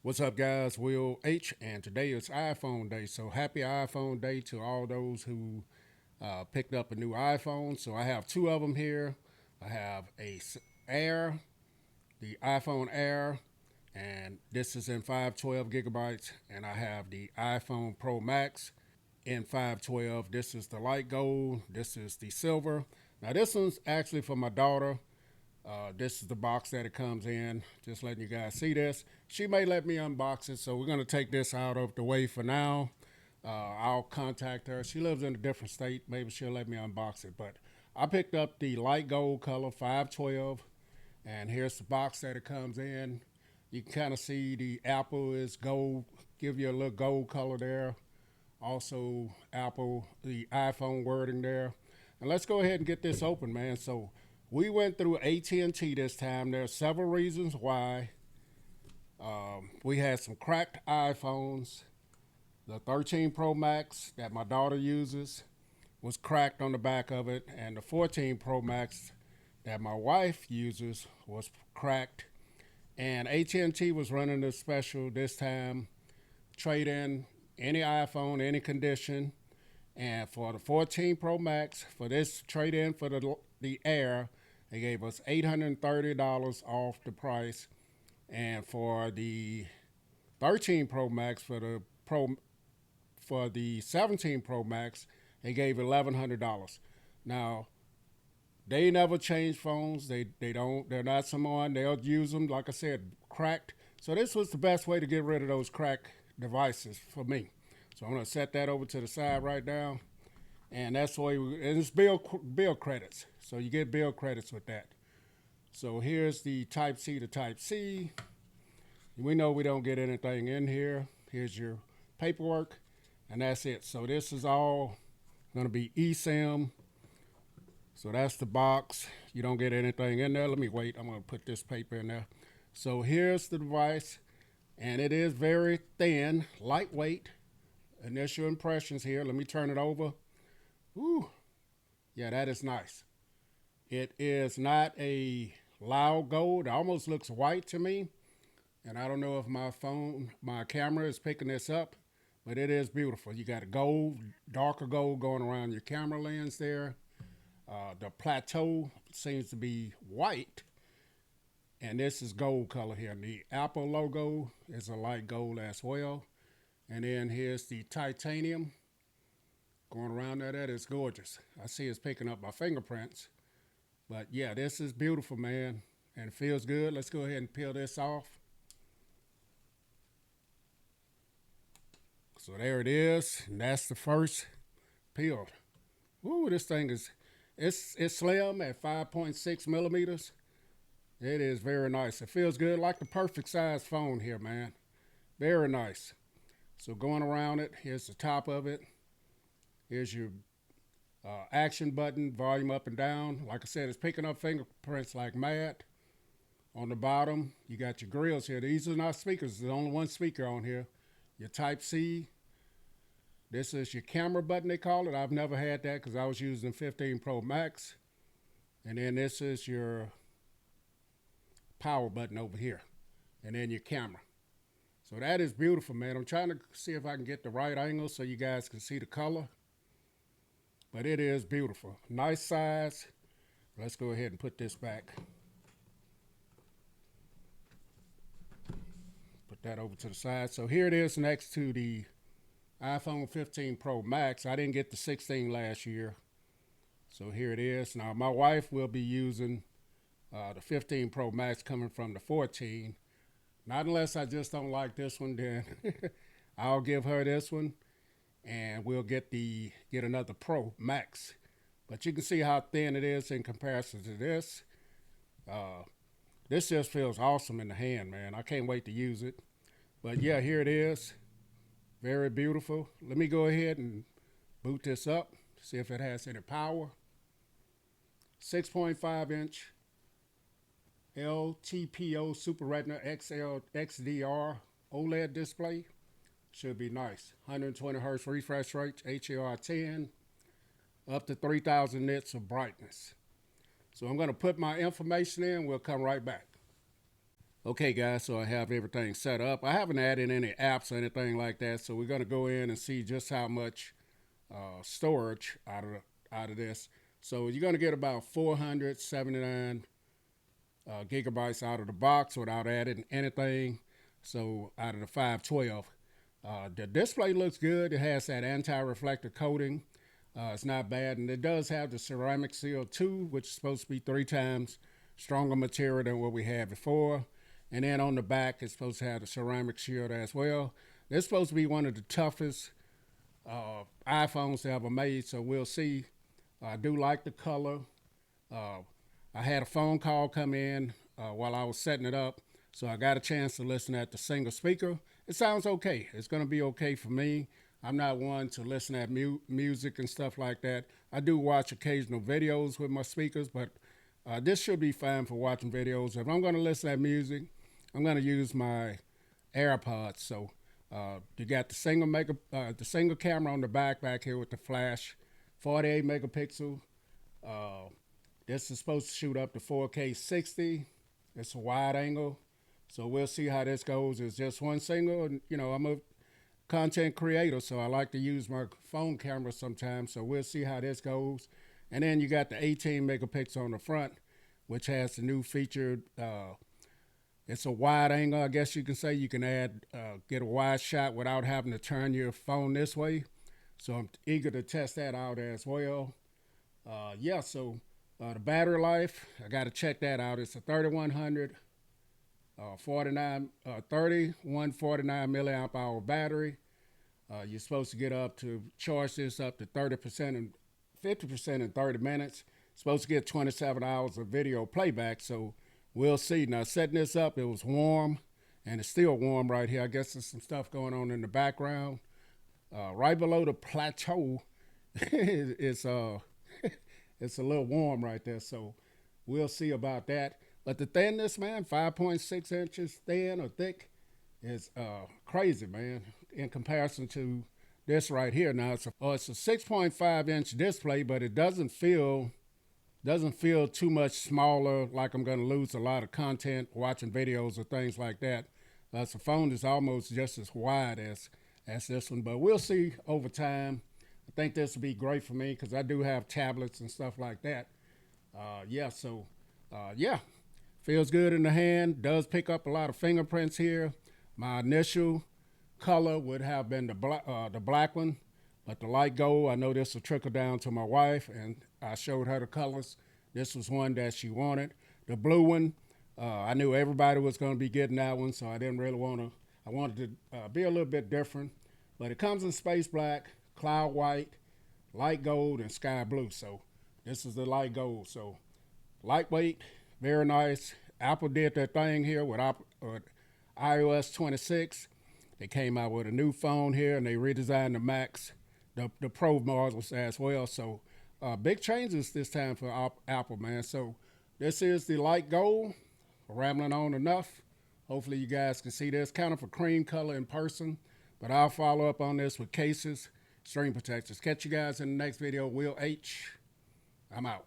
What's up, guys? Will H, and today is iPhone Day. So happy iPhone Day to all those who picked up a new iPhone. So I have two of them here. I have Air, the iPhone Air, and this is in 512 gigabytes. And I have the iPhone Pro Max in 512. This is the light gold. This is the silver. Now this one's actually for my daughter. This is the box that it comes in. Just letting you guys see this. She may let me unbox it, so we're going to take this out of the way for now. I'll contact her. She lives in a different state. Maybe she'll let me unbox it. But I picked up the light gold color 512, and here's the box that it comes in. You can kind of see the Apple is gold, give you a little gold color there. Also, Apple, the iPhone wording there. And let's go ahead and get this open, man. So we went through AT&T this time. There are several reasons why. We had some cracked iPhones. The 13 Pro Max that my daughter uses was cracked on the back of it, and the 14 Pro Max that my wife uses was cracked. And AT&T was running a special this time, trade in any iPhone, any condition. And for the 14 Pro Max, for this trade in for the Air, they gave us $830 off the price. And for the 13 Pro Max, for the 17 Pro Max, they gave $1,100. Now, they never change phones. They're not someone, they'll use them, like I said, cracked. So this was the best way to get rid of those cracked devices for me. So I'm gonna set that over to the side right now. And that's the way, and it's bill credits. So you get bill credits with that. So here's the Type C to Type C. We know we don't get anything in here. Here's your paperwork, and that's it. So this is all gonna be eSIM. So that's the box. You don't get anything in there. Let me wait. I'm gonna put this paper in there. So here's the device, and it is very thin, lightweight. Initial impressions here. Let me turn it over. Ooh, yeah, that is nice. It is not a loud gold. It almost looks white to me. And I don't know if my camera is picking this up, but it is beautiful. You got a gold, darker gold going around your camera lens there. The plateau seems to be white, and this is gold color here. The Apple logo is a light gold as well. And then here's the titanium going around there. That is gorgeous. I see it's picking up my fingerprints. But yeah, this is beautiful, man. And it feels good. Let's go ahead and peel this off. So there it is. And that's the first peeled. Ooh, this thing is, it's slim at 5.6 millimeters. It is very nice. It feels good, like the perfect size phone here, man. Very nice. So going around it, here's the top of it. Here's your action button, volume up and down. Like I said, it's picking up fingerprints like mad. On the bottom, you got your grills here. These are not speakers. There's only one speaker on here. Your Type C. This is your camera button, they call it. I've never had that because I was using 15 Pro Max. And then this is your power button over here. And then your camera. So that is beautiful, man. I'm trying to see if I can get the right angle so you guys can see the color. But it is beautiful. Nice size. Let's go ahead and put this back. Put that over to the side. So here it is next to the iPhone 15 Pro Max. I didn't get the 16 last year. So here it is. Now my wife will be using the 15 Pro Max coming from the 14. Not unless I just don't like this one, then I'll give her this one, and we'll get another Pro Max. But you can see how thin it is in comparison to this. This just feels awesome in the hand, man. I can't wait to use it. But yeah, here it is. Very beautiful. Let me go ahead and boot this up, see if it has any power. 6.5 inch. LTPO Super Retina XL XDR OLED display. Should be nice. 120 hertz refresh rate, HDR10, up to 3,000 nits of brightness. So I'm going to put my information in. We'll come right back. Okay, guys, so I have everything set up. I haven't added any apps or anything like that, so we're gonna go in and see just how much storage out of this. So you're gonna get about 479 gigabytes out of the box without adding anything. So out of the 512, the display looks good. It has that anti-reflective coating. It's not bad, and it does have the ceramic seal too, which is supposed to be 3 times stronger material than what we had before. And then on the back, it's supposed to have the ceramic shield as well. It's supposed to be one of the toughest iPhones ever made, so we'll see. I do like the color. Uh, I had a phone call come in while I was setting it up, so I got a chance to listen at the single speaker. It sounds okay. It's going to be okay for me. I'm not one to listen at music and stuff like that. I do watch occasional videos with my speakers, but this should be fine for watching videos. If I'm going to listen at music, I'm going to use my AirPods. So you got the single camera on the back here with the flash, 48 megapixel. Uh, this is supposed to shoot up to 4K 60. It's a wide angle, so we'll see how this goes. It's just one single, and I'm a content creator, so I like to use my phone camera sometimes. So we'll see how this goes. And then you got the 18 megapixel on the front, which has the new feature. It's a wide angle, I guess you can say. You can get a wide shot without having to turn your phone this way. So I'm eager to test that out as well. So the battery life, I got to check that out. It's a 3100 3149 milliamp hour battery. You're supposed to get up to charge this up to 30% and 50% in 30 minutes. Supposed to get 27 hours of video playback. So we'll see. Now, setting this up, it was warm, and it's still warm right here. I guess there's some stuff going on in the background. Right below the plateau, it's it's a little warm right there. So we'll see about that. But the thinness, man, 5.6 inches thin or thick, is crazy, man, in comparison to this right here. Now it's a 6.5 inch display, but it doesn't feel too much smaller, like I'm going to lose a lot of content watching videos or things like that. The phone is almost just as wide as this one, but we'll see over time. I think this will be great for me because I do have tablets and stuff like that. Feels good in the hand. Does pick up a lot of fingerprints here. My initial color would have been the black one, but the light gold, I know this will trickle down to my wife, and I showed her the colors. This was one that she wanted. The blue one, I knew everybody was going to be getting that one, so I didn't really want to. I wanted to be a little bit different, but it comes in space black, cloud white, light gold, and sky blue. So this is the light gold. So lightweight, very nice. Apple did their thing here with iOS 26. They came out with a new phone here, and they redesigned the Max, the Pro models as well. So big changes this time for Apple, man. So this is the light gold. Rambling on enough. Hopefully you guys can see this. Kind of a cream color in person, but I'll follow up on this with cases, screen protectors. Catch you guys in the next video. Will H. I'm out.